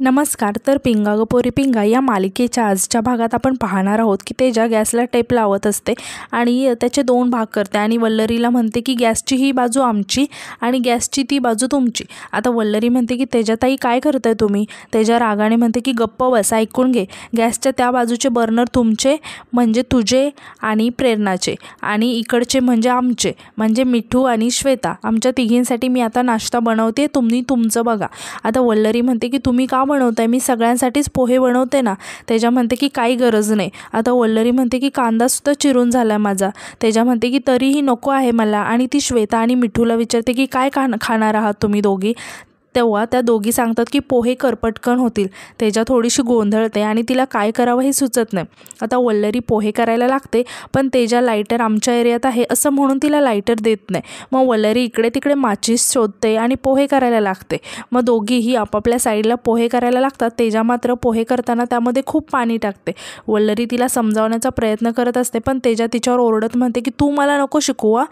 नमस्कार. तर पिंगा ग पोरी पिंगा या मालिकेच्या आजच्या भागात आपण पाहणार आहोत की तेजा गॅसला टेप लावत असते आणि त्याचे दोन भाग करते आणि वल्लरीला म्हणते की गॅसची ही बाजू आमची आणि गॅसची ती बाजू तुमची. आता वल्लरी म्हणते की तेजाताई काय करताय तुम्ही. तेजा रागाने म्हणते की गप्प बस, ऐकून घे. गॅसच्या त्या बाजूचे बर्नर तुमचे म्हणजे तुझे आणि प्रेरणाचे, आणि इकडचे म्हणजे आमचे म्हणजे मिठू आणि श्वेता. आमच्या तिघींसाठी मी आता नाश्ता बनवते, तुम्ही तुमचं बघा. आता वल्लरी म्हणते की तुम्ही का बनवताय, मी सगळ्यांसाठीच पोहे बनवते ना. तेजा म्हणते की काही गरज नाही. आता वल्लरी म्हणते की कांदासुद्धा चिरून झाला माझा. तेजा म्हणते की तरीही नको आहे मला. आणि ती श्वेता आणि मिठूला विचारते की काय खाणार आहात तुम्ही दोघी. तेव्हा त्या दोघी सांगतात की पोहे कर, पटकन होतील. तेजा थोडीशी गोंधळते आणि तिला काय करावं हे सुचत नाही. आता वल्लरी पोहे करायला लागते, पण तेजा लायटर आमच्या एरियात आहे असं म्हणून तिला लायटर देत नाही. मग वल्लरी इकडे तिकडे माचीस शोधते आणि पोहे करायला लागते. मग दोघीही आपापल्या साईडला पोहे करायला लागतात. तेजा मात्र पोहे करताना त्यामध्ये खूप पाणी टाकते. वल्लरी तिला समजावण्याचा प्रयत्न करत असते, पण तेजा तिच्यावर ओरडत म्हणते की तू मला नको शिकवा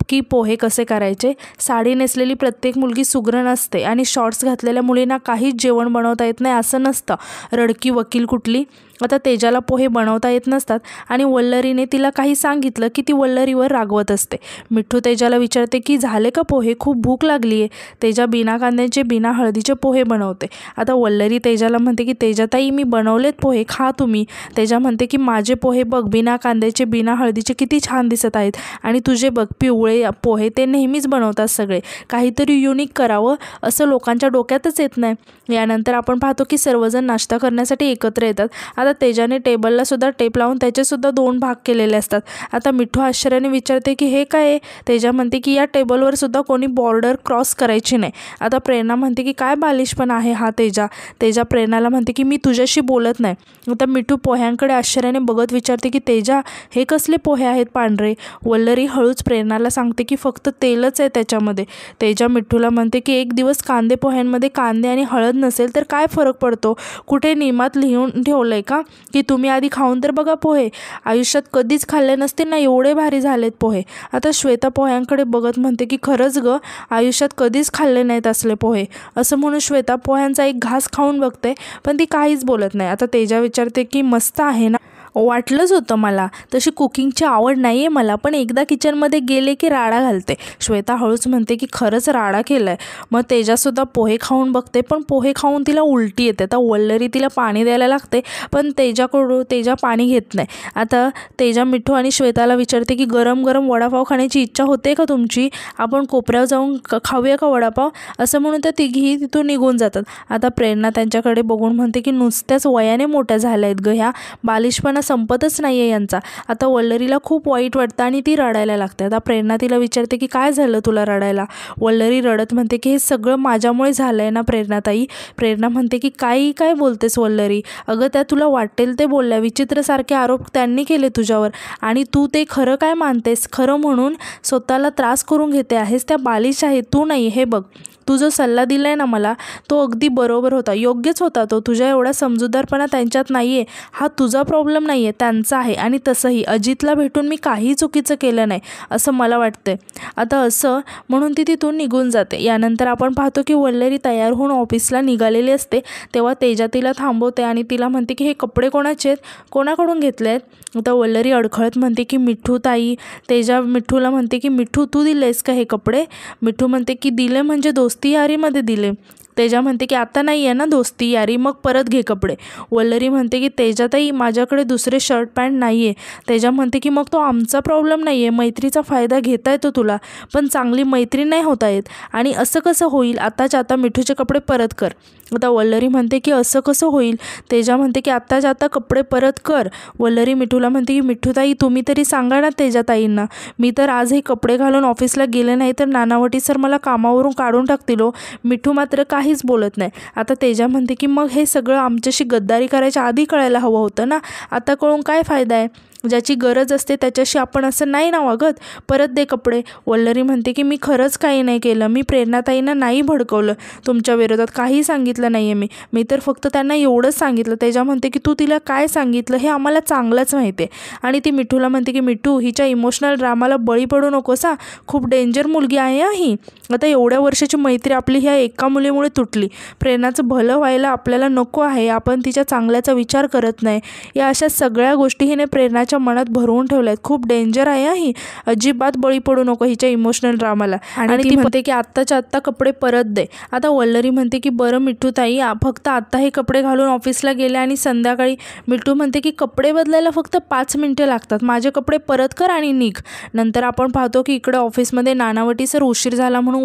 की पोहे कसे करायचे. साडी नेसलेली प्रत्येक मुलगी सुगरण असते आणि शॉर्ट्स घातलेल्या मुलींना काहीच जेवण बनवता येत नाही असं नसतं. रडकी वकील कुठली. आता तेजाला पोहे बनवता येत नसतात आणि वल्लरीने तिला काही सांगितलं की ती वल्लरीवर रागवत असते. मिठू तेजाला विचारते की झाले का पोहे, खूप भूक लागली आहे. तेजा बिना कांद्याचे बिना हळदीचे पोहे बनवते. आता वल्लरी तेजाला म्हणते की तेजाताई मी बनवलेत पोहे, खा तुम्ही. तेजा म्हणते की माझे पोहे बघ, बिना कांद्याचे बिना हळदीचे किती छान दिसत आहेत, आणि तुझे बघ पिवळे पोहे, ते नेहमीच बनवतात सगळे. काहीतरी युनिक करावं असं लोकांच्या डोक्यातच येत नाही. यानंतर आपण पाहतो की सर्वजण नाश्ता करण्यासाठी एकत्र येतात. आता तेजाने टेबलला सुद्धा टेप लावून त्याचे सुद्धा दोन भाग केलेले असतात. आता मिठू आश्चर्याने विचारते की हे काय आहे. तेजा म्हणते की या टेबलवर सुद्धा कोणी बॉर्डर क्रॉस करायची नाही. आता प्रेरणा म्हणते की काय बालिशपणा आहे हा तेजा. तेजा प्रेरणाला म्हणते की मी तुझ्याशी बोलत नाही. आता मिठू पोह्यांकडे आश्चर्याने बघत विचारते की तेजा हे कसले पोहे आहेत पांढरे. वल्लरी हळूच प्रेरणाला सांगते की फक्त तेलच आहे त्याच्यामध्ये. तेजा मिठूला म्हणते की एक दिवस कांदे पोह्यांमध्ये कांदे आणि हळद नसेल तर काय फरक पडतो. कुठे नियमात लिहून ठेवलंय का की तुम्ही आधी खाऊन तर बघा पोहे. आयुष्यात कधीच खाल्ले नसतील ना एवढे भारी झालेत पोहे. आता श्वेता पोह्यांकडे बघत म्हणते की खरंच ग, आयुष्यात कधीच खाल्ले नाहीत असले पोहे. असं म्हणून श्वेता पोह्यांचा एक घास खाऊन बघते, पण ती काहीच बोलत नाही. आता तेजा विचारते की मस्त आहे ना. वाटलंच होतं मला, तशी कुकिंगची आवड नाही आहे मला, पण एकदा किचनमध्ये गेले की राडा घालते. श्वेता हळूच म्हणते की खरंच राडा केला आहे. मग तेजासुद्धा पोहे खाऊन बघते, पण पोहे खाऊन तिला उलटी येते. आता वल्लरी तिला पाणी द्यायला लागते, पण तेजा पाणी घेत नाही. आता तेजा मिठू आणि श्वेताला विचारते की गरम गरम वडापाव खाण्याची इच्छा होते का तुमची, आपण कोपऱ्यावर जाऊन खाऊया का वडापाव. असं म्हणून त्या तिघीही तिथून निघून जातात. आता प्रेरणा त्यांच्याकडे बघून म्हणते की नुसत्याच वयाने मोठ्या झाल्या आहेत ग ह्या, बालिशपणा संपतच नाहीये यांचा. आता वल्लरीला खूप वाईट वाटतं आणि ती रडायला लागते. आता प्रेरणा तिला विचारते की काय झालं तुला रडायला. वल्लरी रडत म्हणते की हे सगळं माझ्यामुळे झालंय ना प्रेरणाताई. प्रेरणा म्हणते की काय बोलतेस वल्लरी. अगं त्या तुला वाटेल ते बोलल्या, विचित्रसारखे आरोप त्यांनी केले तुझ्यावर, आणि तू ते खरं काय मानतेस. खरं म्हणून स्वतःला त्रास करून घेते आहेस. त्या बालिश आहे, तू नाही. हे बघ, तू जो सल्ला दिलाय ना मला तो अगदी बरोबर होता, योग्यच होता तो. तुझ्या एवढा समजूतदारपणा त्यांच्यात नाही आहे. हा तुझा प्रॉब्लेम नाही आहे, त्यांचा आहे. आणि तसंही अजितला भेटून मी काही चुकीचं केलं नाही असं मला वाटतंय. आता असं म्हणून ती तिथून निघून जाते. यानंतर आपण पाहतो की वल्लरी तयार होऊन ऑफिसला निघालेली असते. तेव्हा तेजा तिला थांबवते आणि तिला म्हणते की हे कपडे कोणाचे आहेत, कोणाकडून घेतले आहेत. आता वल्लरी अडखळत म्हणते की मिठू ताई. तेजा मिठूला म्हणते की मिठू तू दिलेस का हे कपडे. मिठू म्हणते की दिले म्हणजे दोस्ती यारीमध्ये दिले. तेजा म्हणते की आता नाही आहे ना दोस्ती यारी, मग परत घे कपडे. वल्लरी म्हणते की तेजाताई माझ्याकडे दुसरे शर्ट पॅन्ट नाही आहे. तेजा म्हणते की मग तो आमचा प्रॉब्लेम नाही आहे, मैत्रीचा फायदा घेता येतो तुला, पण चांगली मैत्री नाही होता येत. आणि असं कसं होईल, आताच्या आता मिठूचे कपडे परत कर. आता वल्लरी म्हणते की असं कसं होईल. तेजा म्हणते की आत्ताच्या आता कपडे परत कर. वल्लरी मिठूला म्हणते की मिठूताई तुम्ही तरी सांगा ना तेजाताईंना, मी तर आज हे कपडे घालून ऑफिसला गेले नाही तर नानावटी सर मला कामावरून काढून टाकतील. मिठू मात्र काहीच बोलत नाही. आता तेजा म्हणते की मग हे सगळं आमच्याशी गद्दारी करायच्या आधी कळायला हवं होतं ना, आता कळून काय फायदा आहे. ज्याची गरज असते त्याच्याशी आपण असं नाही ना वागत. परत दे कपडे. वल्लरी म्हणते की मी खरंच काही नाही केलं, मी प्रेरणाताईंना नाही भडकवलं, तुमच्या विरोधात काही सांगितलं नाही आहे. मी तर फक्त त्यांना एवढंच सांगितलं. तेजा म्हणते की तू तिला काय सांगितलं हे आम्हाला चांगलंच माहिती आहे. आणि ती मिठूला म्हणते की मिठू, हिच्या इमोशनल ड्रामाला बळी पडू नकोस हा, खूप डेंजर मुलगी आहे ही. आता एवढ्या वर्षाची मैत्री आपली ह्या एका मुलीमुळे तुटली. प्रेरणाचं भलं व्हायला आपल्याला नको आहे, आपण तिच्या चांगल्याचा विचार करत नाही. या अशा सगळ्या गोष्टी हिने प्रेरणाच्या मनात भरवून ठेवल्या आहेत. खूप डेंजर आहे ही, अजिबात बळी पडू नको हिच्या इमोशनल ड्रामाला. आणि ती म्हणते की आत्ताच्या आत्ता कपडे परत दे. आता वल्लरी म्हणते की बरं मिठूताई, फक्त आत्ता हे कपडे घालून ऑफिसला गेले आणि संध्याकाळी. मिठू म्हणते की कपडे बदलायला फक्त 5 मिनिटे लागतात, माझे कपडे परत कर आणि निघ. नंतर आपण पाहतो की इकडे ऑफिसमध्ये नानावटी सर उशीर झाला म्हणून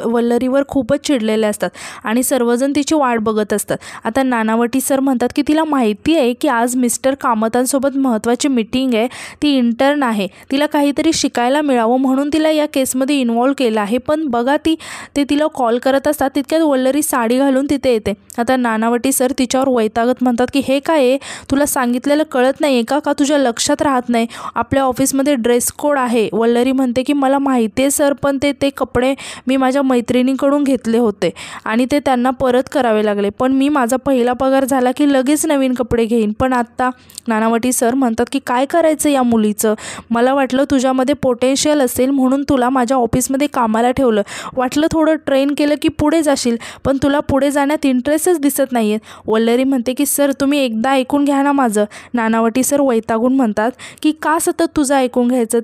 वल्लरीवर खूपच चिडलेले असतात आणि सर्वजण तिची वाट बघत असतात. आता नानावटी सर म्हणतात की तिला माहिती आहे की आज मिस्टर कामतांसोबत महत्त्वाची मीटिंग आहे, ती इंटर्न आहे, तिला काहीतरी शिकायला मिळावं म्हणून तिला या केसमध्ये इन्व्हॉल्व केलं आहे. पण बघा ते तिला कॉल करत असतात, तितक्यात वल्लरी साडी घालून तिथे येते. आता नानावटी सर तिच्यावर वैतागत म्हणतात की हे काय आहे, तुला सांगितलेलं कळत नाही आहे का तुझ्या लक्षात राहत नाही, आपल्या ऑफिसमध्ये ड्रेस कोड आहे. वल्लरी म्हणते की मला माहिती आहे सर, पण ते कपडे मी माझ्या मैत्रिणीकडून घेतले होते आणि ते त्यांना परत करावे लागले, पण मी माझा पहिला पगार झाला की लगेच नवीन कपडे घेईन. पण आत्ता नानावटी सर म्हणतात की काय करायचं या मुलीचं, मला वाटलं तुझ्यामध्ये पोटेन्शियल असेल म्हणून तुला माझ्या ऑफिसमध्ये कामाला ठेवलं, वाटलं थोडं ट्रेन केलं की पुढे जाशील, पण तुला पुढे जाण्यात इंटरेस्टच दिसत नाही आहे. वल्लरी म्हणते की सर तुम्ही एकदा ऐकून घ्या ना माझं. नानावटी सर वैतागून म्हणतात की का सतत तुझं ऐकून घ्यायचं.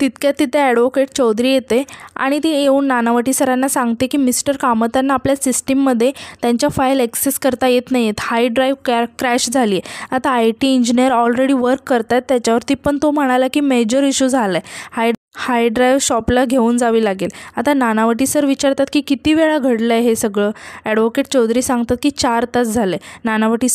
तितक्यात तिथे ॲडव्होकेट चौधरी येते आणि ती येऊन नानावटी सरांना सांगते की मिस्टर कामतांना आपल्या सिस्टीममध्ये त्यांच्या फाईल ॲक्सेस करता येत नाही आहेत, हार्ड ड्राईव्ह क्रॅश झाली आहे. आता IT इंजिनियर ऑलरेडी वर्क करत आहेत त्याच्यावरती, पण तो म्हणाला की मेजर इश्यू झाला आहे, हार्ड ड्राईव्ह शॉपला घेऊन जावी लागेल. आता नानावटी सर विचारतात की किती वेळा घडलं आहे हे सगळं. ॲडव्होकेट चौधरी सांगतात की 4 तास झाले. नानावटी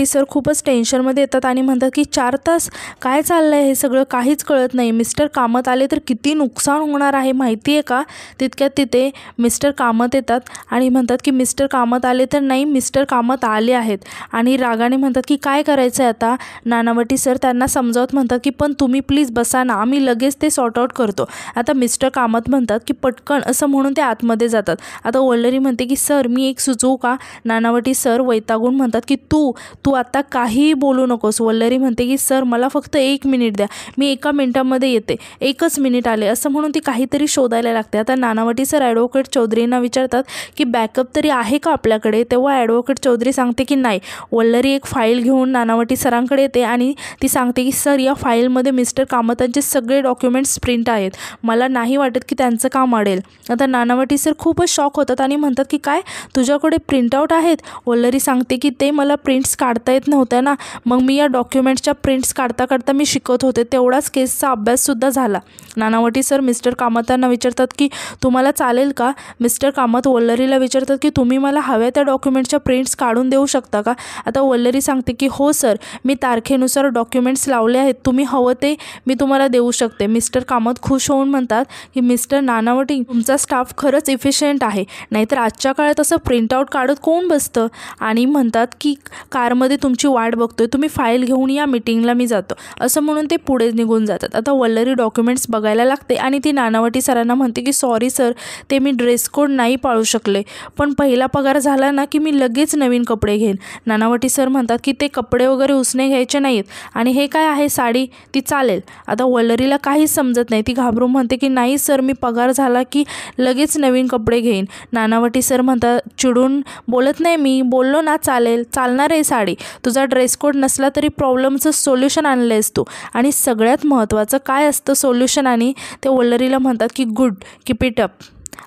सर खूपच टेन्शनमध्ये येतात आणि म्हणतात की 4 तास काय चाललं आहे हे सगळं, काहीच कळत नाही. मिस्टर कामत आले तर किती नुकसान होणार आहे माहिती आहे का. तितक्यात तिथे मिस्टर कामत येतात आणि म्हणतात की मिस्टर कामत आले तर नाही, मिस्टर कामत आले आहेत. आणि रागाने म्हणतात की काय करायचं आहे आता. नानावटी सर त्यांना समजावत म्हणतात की पण तुम्ही प्लीज बसा ना, आम्ही लगेच ते सॉर्ट आउट करतो. आता मिस्टर कामत म्हणतात की पटकन असं म्हणून ते आतमध्ये जातात. आता वल्लरी म्हणते की सर मी एक सुचवू का. नानावटी सर वैतागून म्हणतात की तू आता काहीही बोलू नकोस. वल्लरी म्हणते की सर मला फक्त 1 मिनिट द्या, मी 1 मिनिटामध्ये येते, 1च मिनिट आले, असं म्हणून ती काहीतरी शोधायला लागते. आता नानावटी सर ॲडव्होकेट चौधरींना विचारतात की बॅकअप तरी आहे का आपल्याकडे. तेव्हा ॲडव्होकेट चौधरी सांगते की नाही. वल्लरी एक फाईल घेऊन नानावटी सरांकडे येते आणि ती सांगते की सर या फाईलमध्ये मिस्टर कामतांचे सगळे डॉक्युमेंट्स प्रिंट आहेत, मला नाही वाटत की त्यांचं काम अडेल. आता नानावटी सर खूपच शॉक होतात आणि म्हणतात की काय तुझ्याकडे प्रिंटआउट आहेत. वल्लरी सांगते की ते मला प्रिंट्स काढता येत नव्हत्या ना, मग मी या डॉक्युमेंट्सच्या प्रिंट्स काढता मी शिकत होते, तेवढाच केसचा अभ्याससुद्धा झाला. नानावटी सर मिस्टर कामतांना विचारतात की तुम्हाला चालेल का. मिस्टर कामत वल्लरीला विचारतात की तुम्ही मला हव्या त्या डॉक्युमेंट्सच्या प्रिंट्स काढून देऊ शकता का. आता वल्लरी सांगते की हो सर, मी तारखेनुसार डॉक्युमेंट्स लावले आहेत, तुम्ही हवं ते मी तुम्हाला देऊ शकते. मिस्टर कामत खुश होऊन म्हणतात की मिस्टर नानावटी तुमचा स्टाफ खरंच इफिशियंट आहे, नाहीतर आजच्या काळात असं प्रिंटआउट काढत कोण बसतं. आणि म्हणतात की कारमध्ये तुमची वाट बघतोय, तुम्ही फाईल घेऊन या, मीटिंगला मी जातो, असं म्हणून ते पुढे निघून जातात. आता वल्लरी डॉक्युमेंट्स बघायला लागते आणि ती नानावटी सरांना म्हणते की सॉरी सर, ते मी ड्रेस कोड नाही पाळू शकले, पण पहिला पगार झाला ना की मी लगेच नवीन कपडे घेईन. नानावटी सर म्हणतात की ते कपडे वगैरे उसने घ्यायचे नाहीत आणि हे काय आहे साडी, ती चालेल. आता वल्लरीला काहीच समजत नाही, ती घाबरून म्हणते की नाही सर, मी पगार झाला की लगेच नवीन कपडे घेईन. नानावटी सर म्हणतात चिडून बोलत नाही, मी बोललो ना चालेल, चालणार आहे साडी, तुझा ड्रेस कोड नसला तरी प्रॉब्लेमचं सोल्युशन आणलं आहेस तू, आणि सगळ्यात महत्त्वाचं काय असतं सोल्युशन. आणि ते वल्लरीला म्हणतात की गुड, कीप इट अप,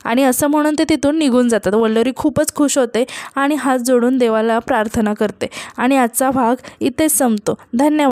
आणि असं म्हणून ते तिथून निघून जातात. वल्लरी खूपच खुश होते आणि हात जोडून देवाला प्रार्थना करते. आणि आजचा भाग इथेच संपतो. धन्यवाद.